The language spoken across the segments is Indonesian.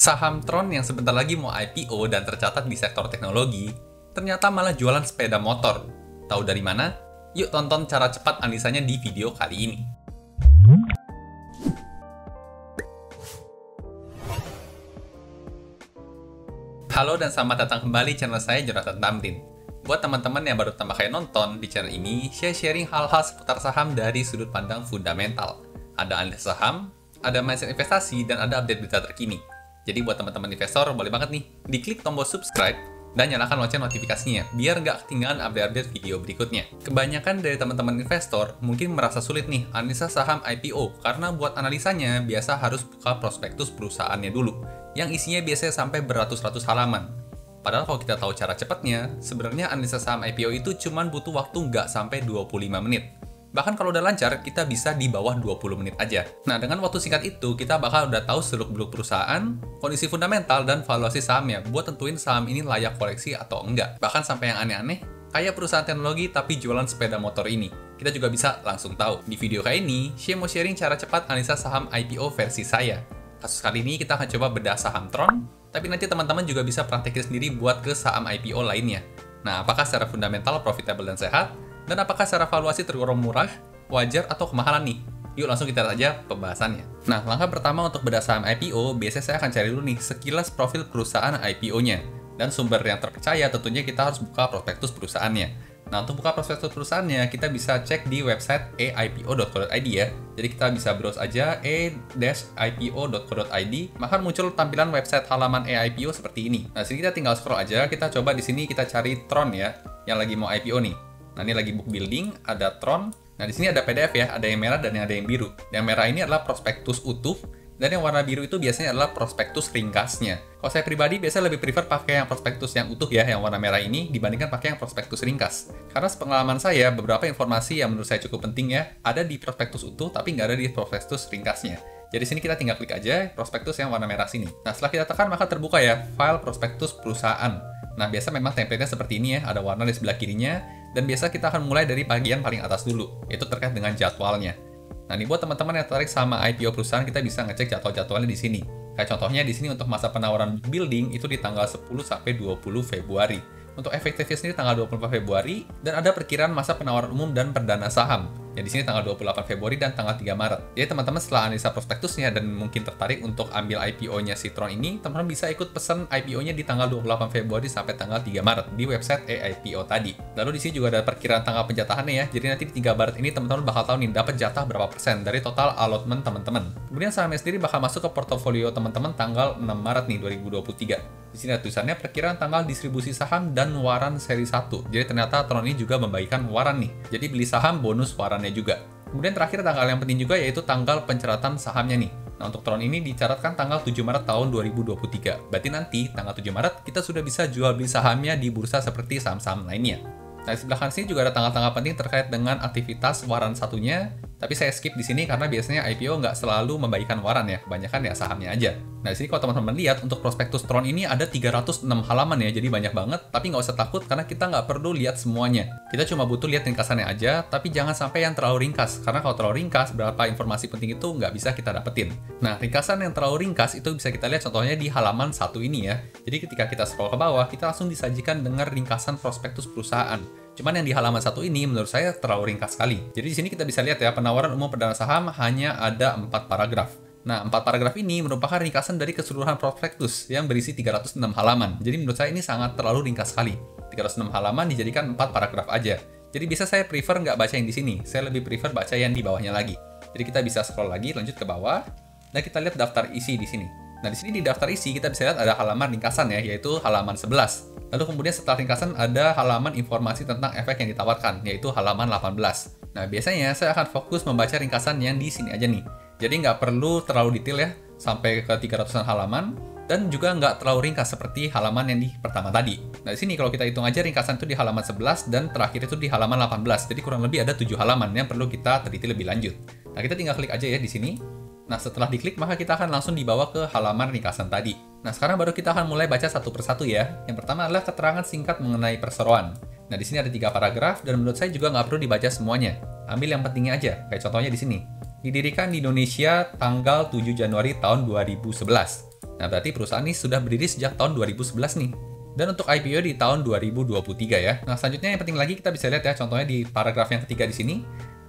Saham Tron yang sebentar lagi mau IPO dan tercatat di sektor teknologi, ternyata malah jualan sepeda motor. Tahu dari mana? Yuk tonton cara cepat analisanya di video kali ini. Halo dan selamat datang kembali channel saya Jonathan Tamrin. Buat teman-teman yang baru pertama kali nonton di channel ini, saya sharing hal-hal seputar saham dari sudut pandang fundamental. Ada analisis saham, ada mindset investasi, dan ada update berita terkini. Jadi buat teman-teman investor, boleh banget nih, diklik tombol subscribe dan nyalakan lonceng notifikasinya, biar nggak ketinggalan update-update video berikutnya. Kebanyakan dari teman-teman investor mungkin merasa sulit nih analisa saham IPO, karena buat analisanya biasa harus buka prospektus perusahaannya dulu, yang isinya biasanya sampai beratus-ratus halaman. Padahal kalau kita tahu cara cepatnya, sebenarnya analisa saham IPO itu cuma butuh waktu nggak sampai 25 menit. Bahkan kalau udah lancar, kita bisa di bawah 20 menit aja. Nah, dengan waktu singkat itu, kita bakal udah tahu seluk-beluk perusahaan, kondisi fundamental, dan valuasi sahamnya buat tentuin saham ini layak koleksi atau enggak. Bahkan sampai yang aneh-aneh, kayak perusahaan teknologi tapi jualan sepeda motor ini. Kita juga bisa langsung tahu. Di video kali ini, saya mau sharing cara cepat analisa saham IPO versi saya. Kasus kali ini kita akan coba bedah saham Tron, tapi nanti teman-teman juga bisa praktekin sendiri buat ke saham IPO lainnya. Nah, apakah secara fundamental, profitable, dan sehat? Dan apakah secara valuasi tergolong murah, wajar, atau kemahalan nih? Yuk langsung kita lihat aja pembahasannya. Nah, langkah pertama untuk bedah saham IPO, biasanya saya akan cari dulu nih sekilas profil perusahaan IPO-nya. Dan sumber yang terpercaya tentunya kita harus buka prospektus perusahaannya. Nah, untuk buka prospektus perusahaannya, kita bisa cek di website eipo.co.id ya. Jadi kita bisa browse aja e-ipo.co.id, maka muncul tampilan website halaman EIPO seperti ini. Nah, sini kita tinggal scroll aja, kita coba di sini kita cari Tron ya, yang lagi mau IPO nih. Nah, ini lagi book building, ada Tron. Nah, di sini ada PDF ya, ada yang merah dan ada yang biru. Yang merah ini adalah prospektus utuh, dan yang warna biru itu biasanya adalah prospektus ringkasnya. Kalau saya pribadi biasanya lebih prefer pakai yang prospektus yang utuh ya, yang warna merah ini, dibandingkan pakai yang prospektus ringkas. Karena sepengalaman saya, beberapa informasi yang menurut saya cukup penting ya, ada di prospektus utuh, tapi nggak ada di prospektus ringkasnya. Jadi sini kita tinggal klik aja prospektus yang warna merah sini. Nah, setelah kita tekan, maka terbuka ya, file prospektus perusahaan. Nah, biasa memang template-nya seperti ini ya, ada warna di sebelah kirinya, dan biasa kita akan mulai dari bagian paling atas dulu, yaitu terkait dengan jadwalnya. Nah, ini buat teman-teman yang tertarik sama IPO perusahaan, kita bisa ngecek jadwal-jadwalnya di sini. Kayak contohnya di sini untuk masa penawaran building itu di tanggal 10 sampai 20 Februari. Untuk efektifnya sendiri tanggal 24 Februari, dan ada perkiraan masa penawaran umum dan perdana saham. Ya, di sini tanggal 28 Februari dan tanggal 3 Maret. Jadi teman-teman setelah analisa prospektusnya dan mungkin tertarik untuk ambil IPO-nya si Tron ini, teman-teman bisa ikut pesan IPO-nya di tanggal 28 Februari sampai tanggal 3 Maret di website EIPO tadi. Lalu di sini juga ada perkiraan tanggal penjatahannya ya. Jadi nanti di 3 Maret ini teman-teman bakal tahu nih dapat jatah berapa persen dari total allotment teman-teman. Kemudian sahamnya sendiri bakal masuk ke portofolio teman-teman tanggal 6 Maret nih 2023. Di sini ada tulisannya perkiraan tanggal distribusi saham dan waran seri 1. Jadi ternyata Tron ini juga membagikan waran nih. Jadi beli saham bonus warannya juga. Kemudian terakhir tanggal yang penting juga yaitu tanggal penceratan sahamnya nih. Nah, untuk Tron ini dicatatkan tanggal 7 Maret tahun 2023. Berarti nanti tanggal 7 Maret kita sudah bisa jual beli sahamnya di bursa seperti saham-saham lainnya. Nah, di sebelah kanan sini juga ada tanggal-tanggal penting terkait dengan aktivitas waran satunya, tapi saya skip di sini karena biasanya IPO nggak selalu membagikan waran ya, kebanyakan ya sahamnya aja. Nah, di sini kalau teman-teman lihat untuk prospektus Tron ini ada 306 halaman ya, jadi banyak banget, tapi nggak usah takut karena kita nggak perlu lihat semuanya. Kita cuma butuh lihat ringkasannya aja, tapi jangan sampai yang terlalu ringkas, karena kalau terlalu ringkas, berapa informasi penting itu nggak bisa kita dapetin. Nah, ringkasan yang terlalu ringkas itu bisa kita lihat contohnya di halaman 1 ini ya. Jadi ketika kita scroll ke bawah, kita langsung disajikan dengan ringkasan prospektus perusahaan. Cuman yang di halaman 1 ini menurut saya terlalu ringkas sekali. Jadi di sini kita bisa lihat ya, penawaran umum perdana saham hanya ada 4 paragraf. Nah, 4 paragraf ini merupakan ringkasan dari keseluruhan prospektus yang berisi 306 halaman. Jadi menurut saya ini sangat terlalu ringkas sekali. 306 halaman dijadikan 4 paragraf aja. Jadi bisa saya prefer nggak baca yang di sini. Saya lebih prefer baca yang di bawahnya lagi. Jadi kita bisa scroll lagi, lanjut ke bawah. Dan kita lihat daftar isi di sini. Nah, di sini di daftar isi kita bisa lihat ada halaman ringkasan ya, yaitu halaman 11. Lalu kemudian setelah ringkasan ada halaman informasi tentang efek yang ditawarkan, yaitu halaman 18. Nah, biasanya saya akan fokus membaca ringkasan yang di sini aja nih. Jadi nggak perlu terlalu detail ya, sampai ke 300-an halaman, dan juga nggak terlalu ringkas seperti halaman yang di pertama tadi. Nah, di sini kalau kita hitung aja ringkasan itu di halaman 11 dan terakhir itu di halaman 18. Jadi kurang lebih ada 7 halaman yang perlu kita teliti lebih lanjut. Nah, kita tinggal klik aja ya di sini. Nah, setelah diklik, maka kita akan langsung dibawa ke halaman ringkasan tadi. Nah, sekarang baru kita akan mulai baca satu persatu ya. Yang pertama adalah keterangan singkat mengenai perseroan. Nah, di sini ada 3 paragraf, dan menurut saya juga nggak perlu dibaca semuanya. Ambil yang pentingnya aja, kayak contohnya di sini. Didirikan di Indonesia tanggal 7 Januari tahun 2011. Nah, berarti perusahaan ini sudah berdiri sejak tahun 2011 nih. Dan untuk IPO di tahun 2023 ya. Nah, selanjutnya yang penting lagi kita bisa lihat ya, contohnya di paragraf yang ketiga di sini.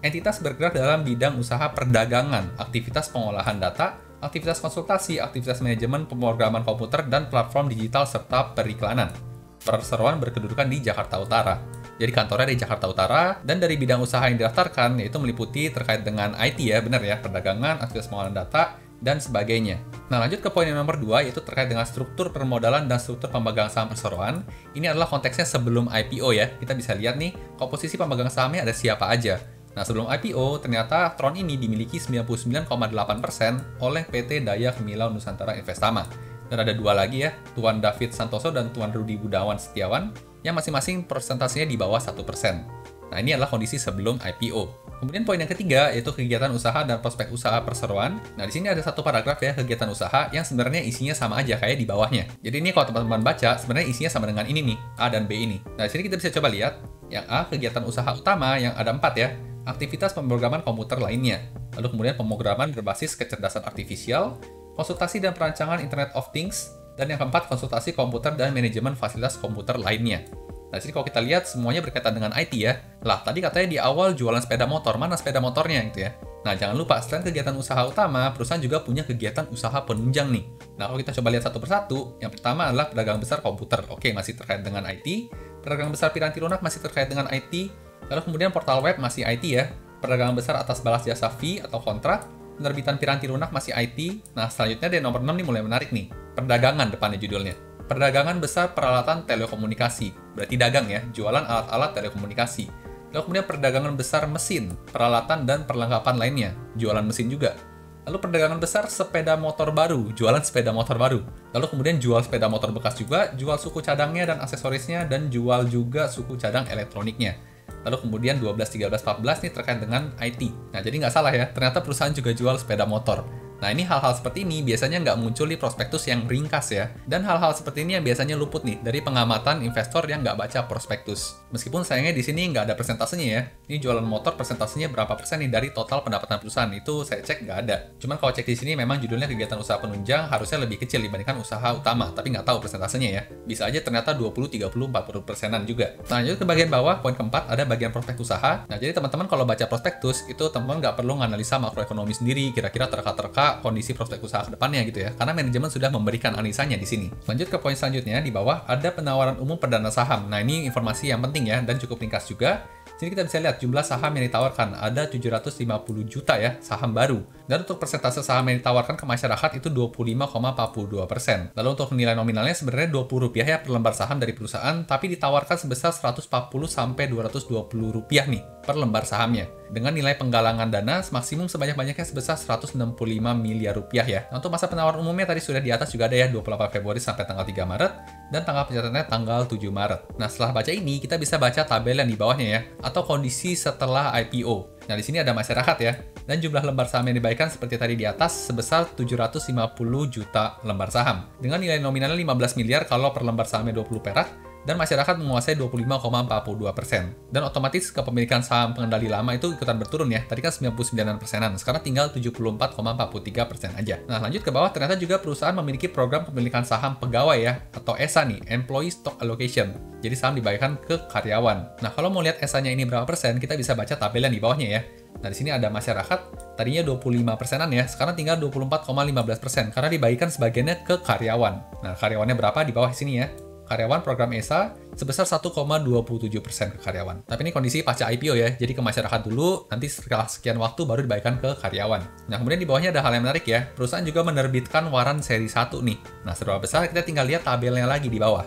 Entitas bergerak dalam bidang usaha perdagangan, aktivitas pengolahan data, aktivitas konsultasi, aktivitas manajemen, pemrograman komputer, dan platform digital serta periklanan. Perseroan berkedudukan di Jakarta Utara. Jadi kantornya di Jakarta Utara, dan dari bidang usaha yang didaftarkan yaitu meliputi terkait dengan IT ya, benar ya, perdagangan, aktivitas pengolahan data, dan sebagainya. Nah, lanjut ke poin yang nomor 2, yaitu terkait dengan struktur permodalan dan struktur pemegang saham perseroan. Ini adalah konteksnya sebelum IPO ya. Kita bisa lihat nih, komposisi pemegang sahamnya ada siapa aja. Nah, sebelum IPO, ternyata Tron ini dimiliki 99,8% oleh PT Daya Kemilau Nusantara Investama. Dan ada dua lagi ya, Tuan David Santoso dan Tuan Rudi Gunawan Setiawan, yang masing-masing persentasenya di bawah 1%. Nah, ini adalah kondisi sebelum IPO. Kemudian poin yang ketiga, yaitu kegiatan usaha dan prospek usaha perseroan. Nah, di sini ada satu paragraf ya, kegiatan usaha, yang sebenarnya isinya sama aja kayak di bawahnya. Jadi ini kalau teman-teman baca, sebenarnya isinya sama dengan ini nih, A dan B ini. Nah, di sini kita bisa coba lihat, yang A, kegiatan usaha utama, yang ada 4 ya, aktivitas pemrograman komputer lainnya. Lalu kemudian pemrograman berbasis kecerdasan artifisial, konsultasi dan perancangan Internet of Things, dan yang keempat, konsultasi komputer dan manajemen fasilitas komputer lainnya. Nah, jadi kalau kita lihat semuanya berkaitan dengan IT ya. Lah, tadi katanya di awal jualan sepeda motor, mana sepeda motornya gitu ya. Nah, jangan lupa, selain kegiatan usaha utama, perusahaan juga punya kegiatan usaha penunjang nih. Nah, kalau kita coba lihat satu persatu, yang pertama adalah pedagang besar komputer. Oke, masih terkait dengan IT. Pedagang besar piranti lunak masih terkait dengan IT. Lalu kemudian portal web masih IT ya. Perdagangan besar atas balas jasa fee atau kontrak. Penerbitan piranti lunak masih IT. Nah, selanjutnya dari nomor 6 nih mulai menarik nih. Perdagangan depannya judulnya. Perdagangan besar peralatan telekomunikasi. Berarti dagang ya, jualan alat-alat telekomunikasi. Lalu kemudian perdagangan besar mesin, peralatan dan perlengkapan lainnya. Jualan mesin juga. Lalu perdagangan besar sepeda motor baru, jualan sepeda motor baru. Lalu kemudian jual sepeda motor bekas juga, jual suku cadangnya dan aksesorisnya, dan jual juga suku cadang elektroniknya. Lalu kemudian 12, 13, 14 nih terkait dengan IT. Nah, jadi nggak salah ya, ternyata perusahaan juga jual sepeda motor. Nah, ini hal-hal seperti ini biasanya nggak muncul di prospektus yang ringkas ya. Dan hal-hal seperti ini yang biasanya luput nih dari pengamatan investor yang nggak baca prospektus. Meskipun sayangnya di sini nggak ada persentasenya ya. Ini jualan motor persentasenya berapa persen nih dari total pendapatan perusahaan, itu saya cek nggak ada. Cuman kalau cek di sini memang judulnya kegiatan usaha penunjang harusnya lebih kecil dibandingkan usaha utama, tapi nggak tahu persentasenya ya. Bisa aja ternyata 20, 30, 40 persenan juga. Nah, lanjut ke bagian bawah, poin keempat, ada bagian prospek usaha. Nah, jadi teman-teman kalau baca prospektus, itu teman-teman nggak perlu menganalisa makroekonomi sendiri, kira-kira terka-terka kondisi prospek usaha ke depannya gitu ya, karena manajemen sudah memberikan analisanya di sini. Lanjut ke poin selanjutnya, di bawah ada penawaran umum perdana saham. Nah, ini informasi yang penting ya, dan cukup ringkas juga. Sini kita bisa lihat jumlah saham yang ditawarkan, ada 750 juta ya, saham baru. Dan untuk persentase saham yang ditawarkan ke masyarakat itu 25,42%. Lalu untuk nilai nominalnya sebenarnya Rp20 ya per lembar saham dari perusahaan, tapi ditawarkan sebesar 140 sampai Rp220 nih per lembar sahamnya. Dengan nilai penggalangan dana maksimum sebanyak-banyaknya sebesar Rp165 miliar ya. Nah, untuk masa penawaran umumnya tadi sudah di atas juga ada ya, 28 Februari sampai tanggal 3 Maret, dan tanggal pencatatannya tanggal 7 Maret. Nah, setelah baca ini, kita bisa baca tabel yang di bawahnya ya, atau kondisi setelah IPO. Nah, di sini ada masyarakat ya, dan jumlah lembar saham yang dibagikan seperti tadi di atas sebesar 750 juta lembar saham. Dengan nilai nominalnya 15 miliar kalau per lembar sahamnya 20 perak, dan masyarakat menguasai 25,42%. Dan otomatis kepemilikan saham pengendali lama itu ikutan berturun ya. Tadi kan 99%-an, sekarang tinggal 74,43% aja. Nah, lanjut ke bawah, ternyata juga perusahaan memiliki program pemilikan saham pegawai ya, atau ESA nih, Employee Stock Allocation. Jadi saham dibagikan ke karyawan. Nah, kalau mau lihat ESA-nya ini berapa persen, kita bisa baca tabel yang di bawahnya ya. Nah, di sini ada masyarakat, tadinya 25%-an ya, sekarang tinggal 24,15%, karena dibagikan sebagiannya ke karyawan. Nah, karyawannya berapa di bawah sini ya. Karyawan program ESA sebesar 1,27% ke karyawan. Tapi ini kondisi pasca IPO ya, jadi ke masyarakat dulu, nanti setelah sekian waktu baru dibagikan ke karyawan. Nah, kemudian di bawahnya ada hal yang menarik ya, perusahaan juga menerbitkan waran seri 1 nih. Nah, seberapa besar, kita tinggal lihat tabelnya lagi di bawah.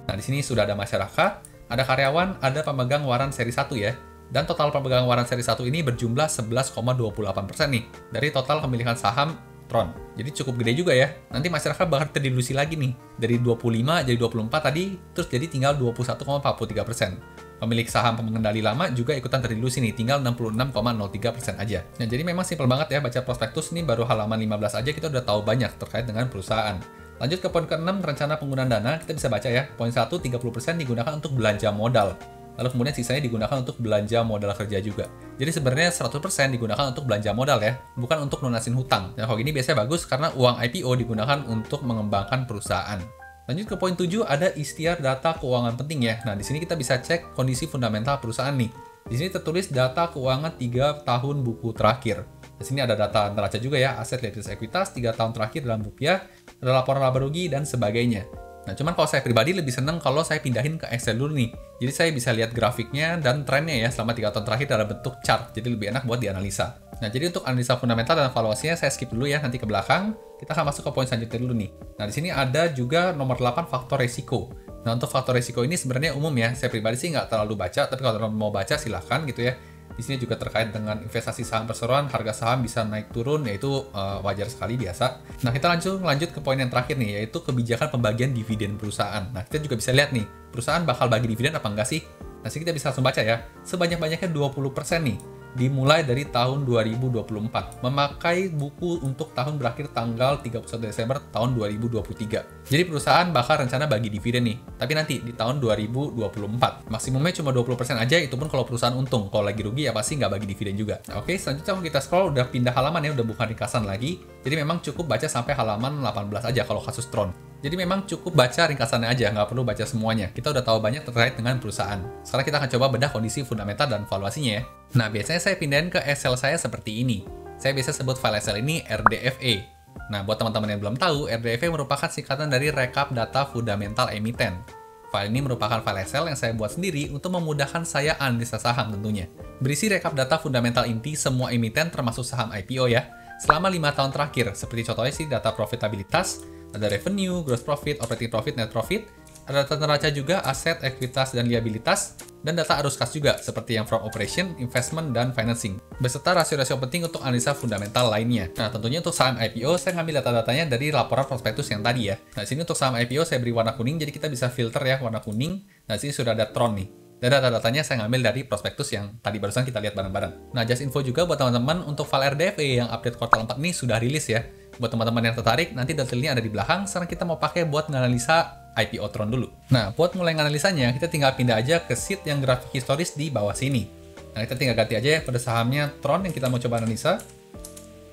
Nah, di sini sudah ada masyarakat, ada karyawan, ada pemegang waran seri 1 ya. Dan total pemegang waran seri 1 ini berjumlah 11,28% nih, dari total pemilikan saham Tron. Jadi cukup gede juga ya. Nanti masyarakat bakal terdilusi lagi nih. Dari 25 jadi 24 tadi, terus jadi tinggal 21,43%. Pemilik saham pengendali lama juga ikutan terdilusi nih, tinggal 66,03% aja. Nah, jadi memang simpel banget ya baca prospektus nih, baru halaman 15 aja kita udah tahu banyak terkait dengan perusahaan. Lanjut ke poin ke-6, rencana penggunaan dana, kita bisa baca ya. Poin 1, 30% digunakan untuk belanja modal. lalu kemudian sisanya digunakan untuk belanja modal kerja juga. Jadi sebenarnya 100% digunakan untuk belanja modal ya, bukan untuk lunasin hutang. Nah, kalau gini biasanya bagus karena uang IPO digunakan untuk mengembangkan perusahaan. Lanjut ke poin 7, ada ikhtiar data keuangan penting ya. Nah, di sini kita bisa cek kondisi fundamental perusahaan nih. Di sini tertulis data keuangan 3 tahun buku terakhir. Di sini ada data neraca juga ya, aset liabilitas ekuitas 3 tahun terakhir dalam rupiah, ada laporan laba rugi dan sebagainya. Nah, cuman kalau saya pribadi lebih seneng kalau saya pindahin ke Excel dulu nih. Jadi saya bisa lihat grafiknya dan trennya ya selama 3 tahun terakhir dalam bentuk chart. Jadi lebih enak buat dianalisa. Nah, jadi untuk analisa fundamental dan valuasinya saya skip dulu ya, nanti ke belakang. Kita akan masuk ke poin selanjutnya dulu nih. Nah, di sini ada juga nomor 8 faktor resiko. Nah, untuk faktor resiko ini sebenarnya umum ya. Saya pribadi sih nggak terlalu baca, tapi kalau mau baca silahkan gitu ya. Di sini juga terkait dengan investasi saham perseroan, harga saham bisa naik turun, yaitu wajar sekali biasa. Nah, kita lanjut ke poin yang terakhir nih, yaitu kebijakan pembagian dividen perusahaan. Nah, kita juga bisa lihat nih, perusahaan bakal bagi dividen apa enggak sih? Nah, sini kita bisa langsung baca ya, sebanyak-banyaknya 20% nih, dimulai dari tahun 2024, memakai buku untuk tahun berakhir tanggal 31 Desember tahun 2023. Jadi perusahaan bakal rencana bagi dividen nih, tapi nanti di tahun 2024. Maksimumnya cuma 20% aja, itu pun kalau perusahaan untung. Kalau lagi rugi ya pasti nggak bagi dividen juga. Nah, oke, selanjutnya kalau kita scroll udah pindah halaman ya, udah bukan ringkasan lagi. Jadi memang cukup baca sampai halaman 18 aja kalau kasus Tron. Jadi memang cukup baca ringkasannya aja, nggak perlu baca semuanya. Kita udah tahu banyak terkait dengan perusahaan. Sekarang kita akan coba bedah kondisi fundamental dan valuasinya ya. Nah, biasanya saya pindahin ke Excel saya seperti ini. Saya biasa sebut file Excel ini RDFE. Nah, buat teman-teman yang belum tahu, RDFE merupakan singkatan dari Rekap Data Fundamental Emiten. File ini merupakan file Excel yang saya buat sendiri untuk memudahkan saya analisa saham tentunya. Berisi rekap data fundamental inti semua emiten termasuk saham IPO ya, selama 5 tahun terakhir. Seperti contohnya sih data profitabilitas, ada revenue, gross profit, operating profit, net profit, ada data neraca juga, aset, ekuitas, dan liabilitas, dan data arus kas juga, seperti yang from operation, investment, dan financing, beserta rasio-rasio penting untuk analisa fundamental lainnya. Nah, tentunya untuk saham IPO, saya ngambil data-datanya dari laporan prospektus yang tadi ya. Nah, sini untuk saham IPO saya beri warna kuning, jadi kita bisa filter ya warna kuning. Nah, sini sudah ada Tron nih. Dan data-datanya saya ngambil dari prospektus yang tadi barusan kita lihat bareng-bareng. Nah, just info juga buat teman-teman, untuk file RDFE yang update kuartal 4 ini sudah rilis ya. Buat teman-teman yang tertarik, nanti detailnya ada di belakang. Sekarang kita mau pakai buat menganalisa IPO Tron dulu. Nah, buat mulai analisanya, kita tinggal pindah aja ke sheet yang grafik historis di bawah sini. Nah, kita tinggal ganti aja ya pada sahamnya Tron yang kita mau coba analisa.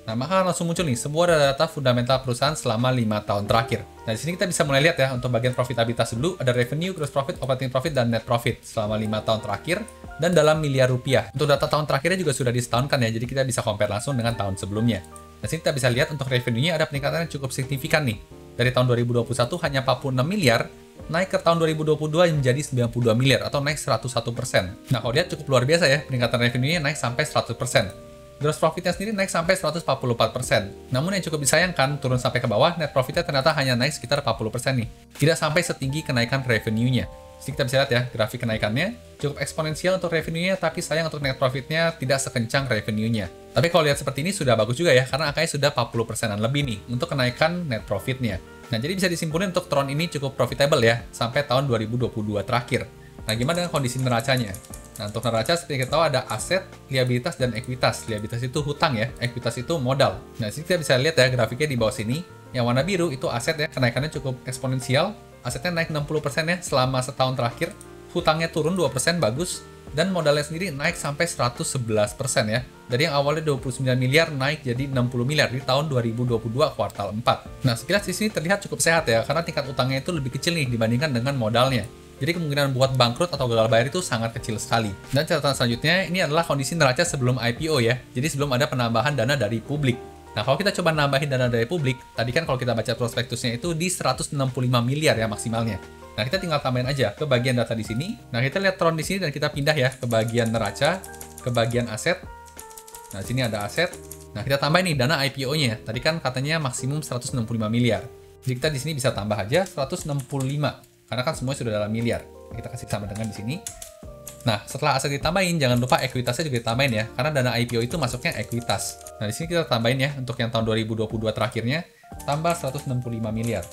Nah, maka langsung muncul nih sebuah data fundamental perusahaan selama 5 tahun terakhir. Nah, di sini kita bisa mulai lihat ya, untuk bagian profitabilitas dulu, ada revenue, gross profit, operating profit, dan net profit selama 5 tahun terakhir, dan dalam miliar rupiah. Untuk data tahun terakhirnya juga sudah disetahunkan ya, jadi kita bisa compare langsung dengan tahun sebelumnya. Nah, sini kita bisa lihat untuk revenue-nya ada peningkatan yang cukup signifikan nih. Dari tahun 2021 hanya 46 miliar, naik ke tahun 2022 menjadi 92 miliar atau naik 101%. Nah, kalau lihat cukup luar biasa ya, peningkatan revenue-nya naik sampai 100%. Gross profit-nya sendiri naik sampai 144%. Namun yang cukup disayangkan, turun sampai ke bawah, net profit-nya ternyata hanya naik sekitar 40% nih. Tidak sampai setinggi kenaikan revenue-nya. Jadi kita bisa lihat ya, grafik kenaikannya cukup eksponensial untuk revenue-nya, tapi sayang untuk net profit-nya tidak sekencang revenue-nya. Tapi kalau lihat seperti ini sudah bagus juga ya, karena angkanya sudah 40%-an lebih nih untuk kenaikan net profit-nya. Nah, jadi bisa disimpulkan untuk Tron ini cukup profitable ya, sampai tahun 2022 terakhir. Nah, gimana dengan kondisi neracanya? Nah, untuk neraca seperti kita tahu ada aset, liabilitas, dan ekuitas. Liabilitas itu hutang ya, ekuitas itu modal. Nah, sini kita bisa lihat ya grafiknya di bawah sini. Yang warna biru itu aset ya, kenaikannya cukup eksponensial. Asetnya naik 60% ya selama setahun terakhir. Hutangnya turun 2%, bagus. Dan modalnya sendiri naik sampai 111% ya. Dari yang awalnya 29 miliar naik jadi 60 miliar di tahun 2022 kuartal 4. Nah, sekilas di sini terlihat cukup sehat ya, karena tingkat utangnya itu lebih kecil nih dibandingkan dengan modalnya. Jadi kemungkinan buat bangkrut atau gagal bayar itu sangat kecil sekali. Dan catatan selanjutnya, ini adalah kondisi neraca sebelum IPO ya. Jadi sebelum ada penambahan dana dari publik. Nah, kalau kita coba nambahin dana dari publik, tadi kan kalau kita baca prospektusnya itu di 165 miliar ya maksimalnya. Nah, kita tinggal tambahin aja ke bagian data di sini. Nah, kita lihat Tron di sini dan kita pindah ya ke bagian neraca, ke bagian aset. Nah, sini ada aset. Nah, kita tambahin nih dana IPO-nya. Tadi kan katanya maksimum 165 miliar. Jadi kita di sini bisa tambah aja 165. Karena kan semuanya sudah dalam miliar. Kita kasih sama dengan di sini. Nah, setelah aset ditambahin, jangan lupa ekuitasnya juga ditambahin ya. Karena dana IPO itu masuknya ekuitas. Nah, di sini kita tambahin ya, untuk yang tahun 2022 terakhirnya, tambah 165 miliar.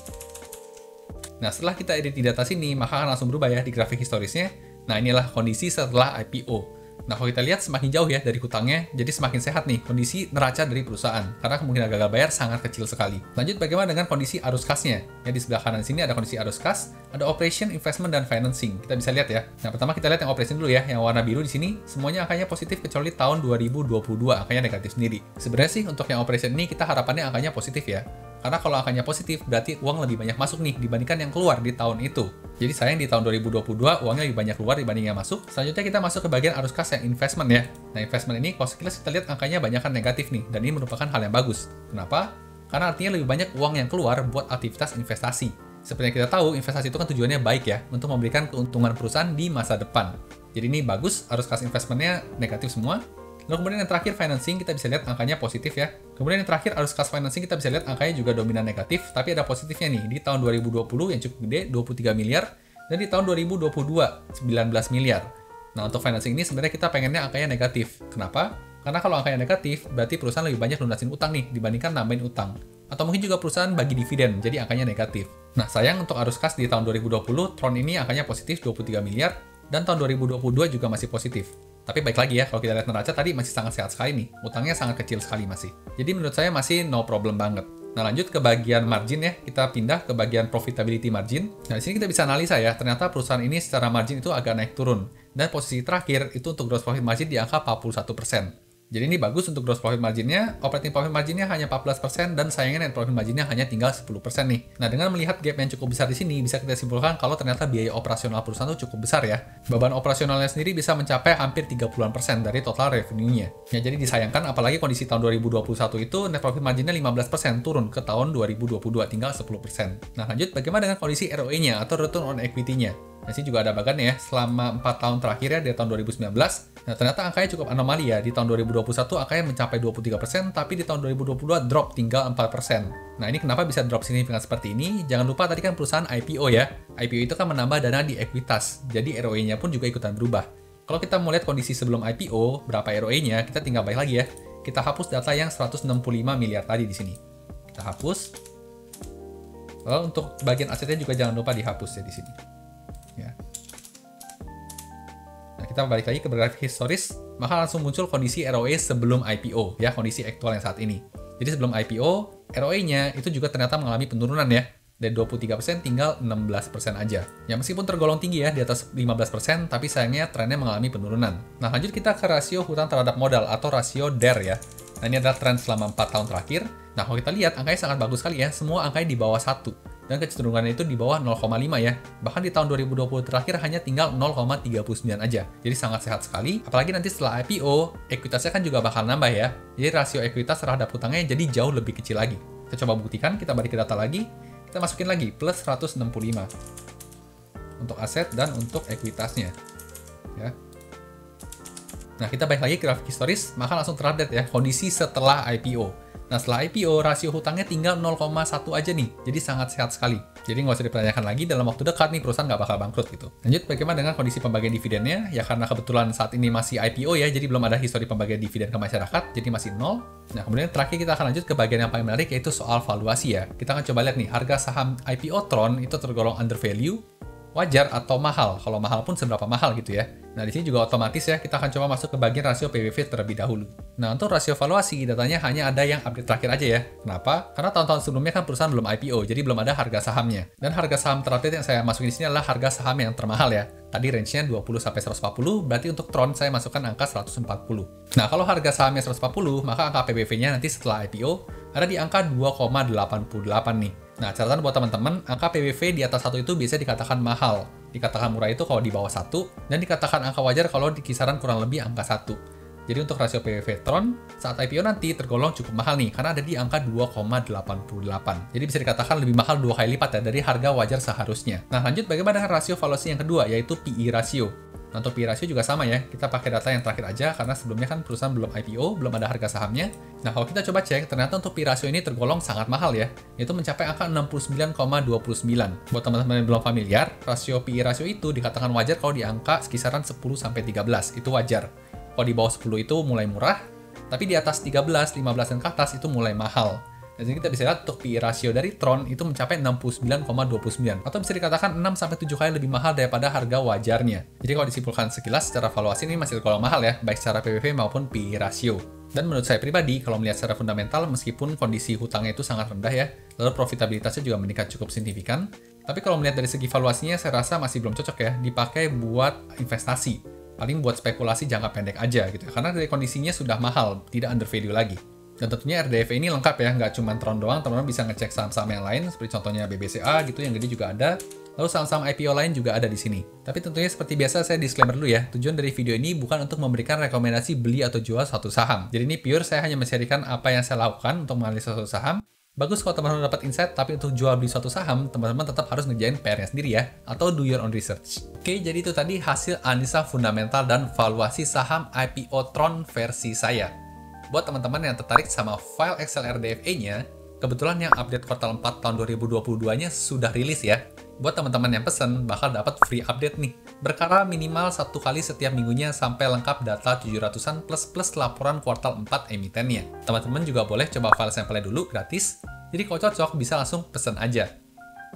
Nah, setelah kita edit di data sini, maka akan langsung berubah ya di grafik historisnya. Nah, inilah kondisi setelah IPO. Nah, kalau kita lihat semakin jauh ya dari hutangnya, jadi semakin sehat nih kondisi neraca dari perusahaan, karena kemungkinan gagal bayar sangat kecil sekali. Lanjut, bagaimana dengan kondisi arus kasnya? Ya, di sebelah kanan sini ada kondisi arus kas, ada operation, investment, dan financing. Kita bisa lihat ya. Nah, pertama kita lihat yang operation dulu ya, yang warna biru di sini, semuanya angkanya positif kecuali tahun 2022, angkanya negatif sendiri. Sebenarnya sih untuk yang operation ini kita harapannya angkanya positif ya. Karena kalau angkanya positif, berarti uang lebih banyak masuk nih dibandingkan yang keluar di tahun itu. Jadi sayang di tahun 2022 uangnya lebih banyak keluar dibanding yang masuk. Selanjutnya kita masuk ke bagian arus kas yang investment ya. Nah, investment ini kalau sekilas kita lihat angkanya banyak kan negatif nih, dan ini merupakan hal yang bagus. Kenapa? Karena artinya lebih banyak uang yang keluar buat aktivitas investasi. Seperti yang kita tahu, investasi itu kan tujuannya baik ya, untuk memberikan keuntungan perusahaan di masa depan. Jadi ini bagus, arus kas investmentnya negatif semua. Lalu kemudian yang terakhir financing, kita bisa lihat angkanya positif ya. Kemudian yang terakhir arus kas financing, kita bisa lihat angkanya juga dominan negatif, tapi ada positifnya nih. Di tahun 2020 yang cukup gede, 23 miliar, dan di tahun 2022, 19 miliar. Nah, untuk financing ini sebenarnya kita pengennya angkanya negatif. Kenapa? Karena kalau angkanya negatif, berarti perusahaan lebih banyak lunasin utang nih, dibandingkan nambahin utang. Atau mungkin juga perusahaan bagi dividen, jadi angkanya negatif. Nah, sayang untuk arus kas di tahun 2020, Tron ini angkanya positif 23 miliar, dan tahun 2022 juga masih positif. Tapi baik lagi ya, kalau kita lihat neraca tadi masih sangat sehat sekali nih. Utangnya sangat kecil sekali masih. Jadi menurut saya masih no problem banget. Nah, lanjut ke bagian margin ya. Kita pindah ke bagian profitability margin. Nah, di sini kita bisa analisa ya. Ternyata perusahaan ini secara margin itu agak naik turun. Dan posisi terakhir itu untuk gross profit margin di angka 41%. Jadi ini bagus untuk gross profit marginnya, operating profit marginnya hanya 14%, dan sayangnya net profit marginnya hanya tinggal 10% nih. Nah, dengan melihat gap yang cukup besar di sini, bisa kita simpulkan kalau ternyata biaya operasional perusahaan itu cukup besar ya. Beban operasionalnya sendiri bisa mencapai hampir 30% dari total revenue-nya. Ya, jadi disayangkan apalagi kondisi tahun 2021 itu net profit marginnya 15% turun ke tahun 2022, tinggal 10%. Nah, lanjut bagaimana dengan kondisi ROE-nya atau return on equity-nya? Nah, sini juga ada bagannya ya, selama 4 tahun terakhir ya, dari tahun 2019. Nah, ternyata angkanya cukup anomali ya, di tahun 2021 angkanya mencapai 23%, tapi di tahun 2022 drop tinggal 4%. Nah, ini kenapa bisa drop signifikan seperti ini? Jangan lupa tadi kan perusahaan IPO ya. IPO itu kan menambah dana di ekuitas, jadi ROE-nya pun juga ikutan berubah. Kalau kita mau lihat kondisi sebelum IPO, berapa ROE-nya, kita tinggal balik lagi ya. Kita hapus data yang 165 miliar tadi di sini. Kita hapus. Lalu untuk bagian asetnya juga jangan lupa dihapus ya di sini. Ya. Nah, kita balik lagi ke grafik historis, maka langsung muncul kondisi ROE sebelum IPO, ya, kondisi aktual yang saat ini. Jadi sebelum IPO, ROE-nya itu juga ternyata mengalami penurunan ya, dari 23% tinggal 16% aja. Ya, meskipun tergolong tinggi ya, di atas 15%, tapi sayangnya trennya mengalami penurunan. Nah, lanjut kita ke rasio hutang terhadap modal atau rasio DER ya. Nah, ini adalah tren selama 4 tahun terakhir. Nah, kalau kita lihat, angkanya sangat bagus sekali ya, semua angkanya di bawah 1. Dan kecenderungannya itu di bawah 0,5 ya. Bahkan di tahun 2020 terakhir hanya tinggal 0,39 aja. Jadi sangat sehat sekali. Apalagi nanti setelah IPO, ekuitasnya kan juga bakal nambah ya. Jadi rasio ekuitas terhadap hutangnya jadi jauh lebih kecil lagi. Kita coba buktikan, kita balik ke data lagi. Kita masukin lagi, plus 165. Untuk aset dan untuk ekuitasnya. Ya. Nah, kita balik lagi ke grafik historis, maka langsung terupdate ya, kondisi setelah IPO. Nah, setelah IPO, rasio hutangnya tinggal 0,1 aja nih. Jadi sangat sehat sekali. Jadi nggak usah dipertanyakan lagi, dalam waktu dekat nih perusahaan nggak bakal bangkrut gitu. Lanjut, bagaimana dengan kondisi pembagian dividennya? Ya karena kebetulan saat ini masih IPO ya, jadi belum ada histori pembagian dividen ke masyarakat, jadi masih 0. Nah, kemudian terakhir kita akan lanjut ke bagian yang paling menarik, yaitu soal valuasi ya. Kita akan coba lihat nih, harga saham IPO Tron itu tergolong under value, wajar atau mahal. Kalau mahal pun seberapa mahal gitu ya. Nah, di sini juga otomatis ya, kita akan coba masuk ke bagian rasio PBV terlebih dahulu. Nah, untuk rasio valuasi, datanya hanya ada yang update terakhir aja ya. Kenapa? Karena tahun-tahun sebelumnya kan perusahaan belum IPO, jadi belum ada harga sahamnya. Dan harga saham terupdate yang saya masukin di sini adalah harga saham yang termahal ya. Tadi range-nya 20-140, berarti untuk Tron saya masukkan angka 140. Nah, kalau harga sahamnya 140, maka angka PBV-nya nanti setelah IPO ada di angka 2,88 nih. Nah, catatan buat teman-teman, angka PBV di atas 1 itu biasanya dikatakan mahal. Dikatakan murah itu kalau di bawah 1, dan dikatakan angka wajar kalau di kisaran kurang lebih angka 1. Jadi untuk rasio PBV Tron, saat IPO nanti tergolong cukup mahal nih, karena ada di angka 2,88. Jadi bisa dikatakan lebih mahal 2 kali lipat ya dari harga wajar seharusnya. Nah, lanjut bagaimana dengan rasio valuasi yang kedua, yaitu PE ratio. Nah, untuk PE ratio juga sama ya, kita pakai data yang terakhir aja, karena sebelumnya kan perusahaan belum IPO, belum ada harga sahamnya. Nah, kalau kita coba cek, ternyata untuk PE ratio ini tergolong sangat mahal ya, yaitu mencapai angka 69,29. Buat teman-teman yang belum familiar, rasio PE ratio itu dikatakan wajar kalau di angka kisaran 10-13, itu wajar. Kalau di bawah 10 itu mulai murah, tapi di atas 13, 15, dan ke atas itu mulai mahal. Dan sini kita bisa lihat untuk PE ratio dari Tron itu mencapai 69,29 atau bisa dikatakan 6-7 kali lebih mahal daripada harga wajarnya. Jadi kalau disimpulkan sekilas secara valuasi ini masih tergolong mahal ya, baik secara PBV maupun PE ratio. Dan menurut saya pribadi, kalau melihat secara fundamental, meskipun kondisi hutangnya itu sangat rendah ya, lalu profitabilitasnya juga meningkat cukup signifikan, tapi kalau melihat dari segi valuasinya, saya rasa masih belum cocok ya, dipakai buat investasi. Paling buat spekulasi jangka pendek aja gitu, karena dari kondisinya sudah mahal, tidak under value lagi. Dan tentunya RDV ini lengkap ya, nggak cuma Tron doang, teman-teman bisa ngecek saham-saham yang lain, seperti contohnya BBCA gitu, yang gede juga ada. Lalu saham-saham IPO lain juga ada di sini. Tapi tentunya seperti biasa saya disclaimer dulu ya, tujuan dari video ini bukan untuk memberikan rekomendasi beli atau jual suatu saham. Jadi ini pure saya hanya men-sharekan apa yang saya lakukan untuk menganalisa suatu saham. Bagus kalau teman-teman dapat insight, tapi untuk jual beli suatu saham, teman-teman tetap harus ngerjain PR-nya sendiri ya, atau do your own research. Oke, jadi itu tadi hasil analisa fundamental dan valuasi saham IPO Tron versi saya. Buat teman-teman yang tertarik sama file Excel RDFA-nya, kebetulan yang update kuartal 4 tahun 2022-nya sudah rilis ya. Buat teman-teman yang pesen, bakal dapat free update nih. Berkala minimal 1 kali setiap minggunya sampai lengkap data 700-an plus laporan kuartal 4 emitennya. Teman-teman juga boleh coba file sampelnya dulu gratis. Jadi kalau cocok bisa langsung pesen aja.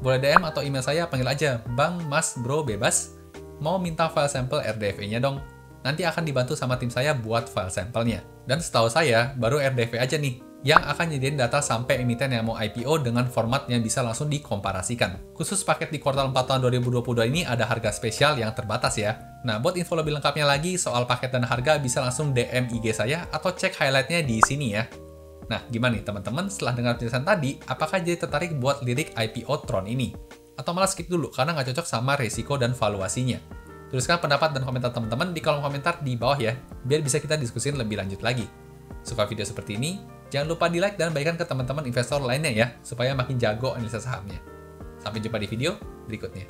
Boleh DM atau email saya, panggil aja Bang, Mas, Bro, bebas. Mau minta file sampel RDFA-nya dong. Nanti akan dibantu sama tim saya buat file sampelnya. Dan setahu saya, baru RDV aja nih, yang akan nyediain data sampai emiten yang mau IPO dengan format yang bisa langsung dikomparasikan. Khusus paket di kuartal 4 tahun 2022 ini ada harga spesial yang terbatas ya. Nah, buat info lebih lengkapnya lagi soal paket dan harga bisa langsung DM IG saya atau cek highlightnya di sini ya. Nah, gimana nih teman-teman setelah dengar penjelasan tadi, apakah jadi tertarik buat lirik IPO Tron ini? Atau malah skip dulu karena nggak cocok sama resiko dan valuasinya? Tuliskan pendapat dan komentar teman-teman di kolom komentar di bawah ya, biar bisa kita diskusin lebih lanjut lagi. Suka video seperti ini? Jangan lupa di like dan bagikan ke teman-teman investor lainnya ya, supaya makin jago analisa sahamnya. Sampai jumpa di video berikutnya.